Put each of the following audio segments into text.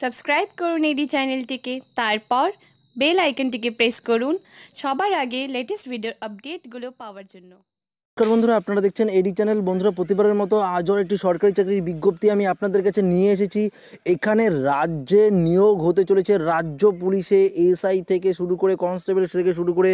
Subscribe করুন এডি চ্যানেলটিকে, তারপর বেল আইকনটিকে প্রেস করুন সবার আগে লেটেস্ট ভিডিওর আপডেটগুলো পাওয়ার জন্য। বন্ধুরা, আপনারা দেখছেন এডি চ্যানেল। বন্ধুরা, প্রতিবারের মতো আজও একটি সরকারি চাকরির বিজ্ঞপ্তি আমি আপনাদের কাছে নিয়ে এসেছি। এখানে রাজ্যে নিয়োগ হতে চলেছে রাজ্য পুলিশে এসআই থেকে শুরু করে কনস্টেবল থেকে শুরু করে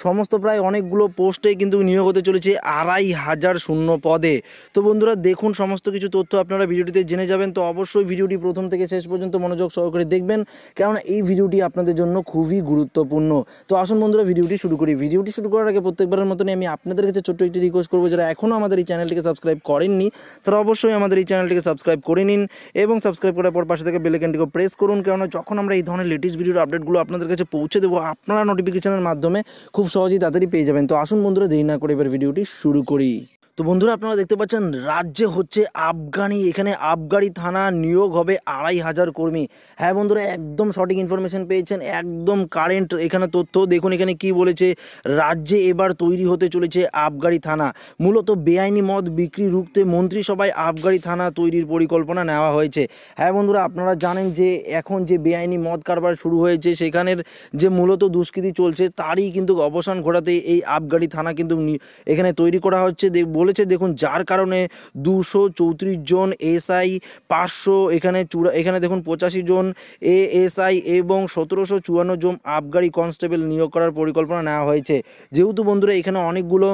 সমস্ত প্রায় অনেকগুলো পোস্টে কিন্তু নিয়োগ হতে চলেছে 2500 শূন্য পদে। তো বন্ধুরা, দেখুন সমস্ত কিছু তথ্য আপনারা ভিডিওটিতে জেনে যাবেন। তো অবশ্যই ভিডিওটি প্রথম থেকে শেষ পর্যন্ত মনোযোগ সহকারে দেখবেন, কেননা এই ভিডিওটি আপনাদের জন্য খুবই গুরুত্বপূর্ণ। তো আসুন বন্ধুরা, ভিডিওটি শুরু করি। ভিডিওটি শুরু করার আগে প্রত্যেকবারের মতনই আমি আপনাদের কাছে ছোট্ট একটি রিকোয়েস্ট করবো, যারা এখনও আমাদের এই চ্যানেলটিকে সাবস্ক্রাইব করেননি তারা অবশ্যই আমাদের এই চ্যানেলটিকে সাবস্ক্রাইব করে নিন এবং সাবস্ক্রাইব করার পর পাশে থেকে বেল আইকনটিকে প্রেস করুন, কেননা যখন আমরা এই ধরনের লেটেস্ট ভিডিওর আপডেটগুলো আপনাদের কাছে পৌঁছে দেবো আপনারা নোটিফিকেশনের মাধ্যমে খুব সহজেই তাড়াতাড়ি পেয়ে যাবেন। তো আসুন বন্ধুরা, দেরি না করে এবার ভিডিওটি শুরু করি। তো বন্ধুরা, আপনারা দেখতে পাচ্ছেন রাজ্যে হচ্ছে এখানে আবগারি থানা নিয়োগ হবে 2500 কর্মী। হ্যাঁ বন্ধুরা, একদম সঠিক ইনফরমেশন পেয়েছেন, একদম কারেন্ট এখানে তথ্য। দেখুন এখানে কি বলেছে, রাজ্যে এবার তৈরি হতে চলেছে আবগারি থানা। মূলত বেআইনি মদ বিক্রি রুখতে মন্ত্রিসভায় আবগারি থানা তৈরির পরিকল্পনা নেওয়া হয়েছে। হ্যাঁ বন্ধুরা, আপনারা জানেন যে এখন যে বেআইনি মদ কারবার শুরু হয়েছে, সেখানের যে মূলত দুষ্কৃতি চলছে তারই কিন্তু অবসান ঘটাতে এই আবগারি থানা কিন্তু এখানে তৈরি করা হচ্ছে। বলেছে দেখুন, যার কারণে 234 জন এসআই, 500 এখানে দেখুন 85 জন এএসআই এবং 1754 জন আবগারি কনস্টেবল নিয়োগ করার পরিকল্পনা নেওয়া হয়েছে। যেহেতু বন্ধুরা এখানে অনেকগুলো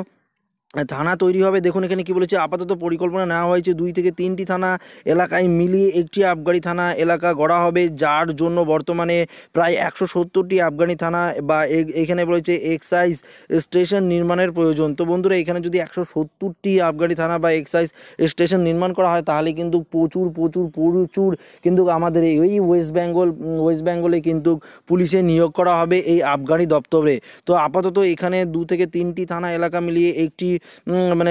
থানা তৈরি হবে, দেখুন এখানে কি বলেছে, আপাতত পরিকল্পনা নেওয়া হয়েছে 2 থেকে 3টি থানা এলাকায় মিলিয়ে একটি আবগারি থানা এলাকা গড়া হবে, যার জন্য বর্তমানে প্রায় 170টি আবগারি থানা বা এখানে বলেছে এক্সাইজ স্টেশন নির্মাণের প্রয়োজন। তো বন্ধুরা, এখানে যদি 170টি আবগারি থানা বা এক্সাইজ স্টেশন নির্মাণ করা হয় তাহলে কিন্তু প্রচুর কিন্তু আমাদের এই ওয়েস্ট বেঙ্গলে কিন্তু পুলিশে নিয়োগ করা হবে এই আবগারি দপ্তরে। তো আপাতত এখানে 2 থেকে 3টি থানা এলাকা মিলিয়ে একটি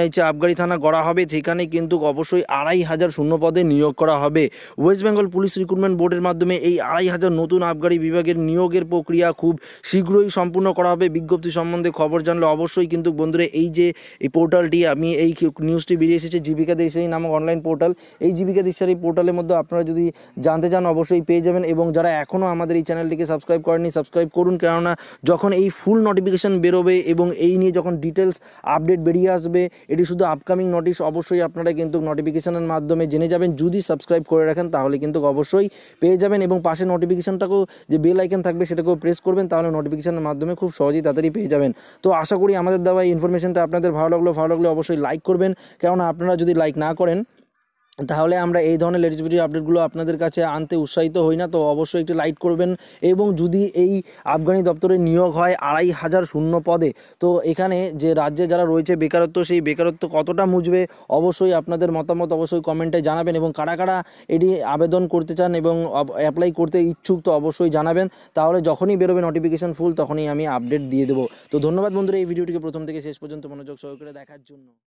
হচ্ছে আবগারি থানা গড়া হবে, সেখানে কিন্তু অবশ্যই 2500 শূন্য পদে নিয়োগ করা হবে। ওয়েস্ট বেঙ্গল পুলিশ রিক্রুটমেন্ট বোর্ডের মাধ্যমে এই 2500 নতুন আবগারি বিভাগের নিয়োগের প্রক্রিয়া খুব শীঘ্রই সম্পূর্ণ করা হবে। বিজ্ঞপ্তি সম্বন্ধে খবর জানলে অবশ্যই কিন্তু বন্ধুরা এই পোর্টালটি, আমি এই নিউজটি বেরিয়ে এসেছে জীবিকা দিশারি নামক অনলাইন পোর্টাল, এই জীবিকা দিশারি পোর্টালের মধ্যে আপনারা যদি জানতে চান অবশ্যই পেয়ে যাবেন। এবং যারা এখনও আমাদের এই চ্যানেলটিকে সাবস্ক্রাইব করেননি সাবস্ক্রাইব করুন, কেননা যখন এই ফুল নোটিফিকেশান বেরোবে এবং এই নিয়ে যখন ডিটেলস আপডেট বেরিয়ে আসবে, এটি শুধু আপকামিং নোটিশ, অবশ্যই আপনারা কিন্তু নোটিফিকেশনের মাধ্যমে জেনে যাবেন। যদি সাবস্ক্রাইব করে রাখেন তাহলে কিন্তু অবশ্যই পেয়ে যাবেন এবং পাশে নোটিফিকেশনটাকেও যে বেল আইকন থাকবে সেটাকেও প্রেস করবেন, তাহলে নোটিফিকেশনের মাধ্যমে খুব সহজেই তাড়াতাড়ি পেয়ে যাবেন। তো আশা করি আমাদের দেওয়া এই ইনফরমেশনটা আপনাদের ভালো লাগলে অবশ্যই লাইক করবেন, কেননা আপনারা যদি লাইক না করেন তাহলে আমরা এই ধরনের লেটেস্ট ভিডিও আপডেটগুলো আপনাদের কাছে আনতে উৎসাহিত হই না। তো অবশ্যই একটি লাইক করবেন। এবং যদি এই আবগারি দপ্তরে নিয়োগ হয় 2500 শূন্য পদে, তো এখানে যে রাজ্যে যারা রয়েছে বেকারত্ব, সেই বেকারত্ব কতটা মুছবে অবশ্যই আপনাদের মতামত অবশ্যই কমেন্টে জানাবেন। এবং কারা কারা এটি আবেদন করতে চান এবং অ্যাপ্লাই করতে ইচ্ছুক তো অবশ্যই জানাবেন, তাহলে যখনই বেরোবে নোটিফিকেশন ফুল তখনই আমি আপডেট দিয়ে দেবো। তো ধন্যবাদ বন্ধুরা এই ভিডিওটিকে প্রথম থেকে শেষ পর্যন্ত মনোযোগ সহকারে দেখার জন্য।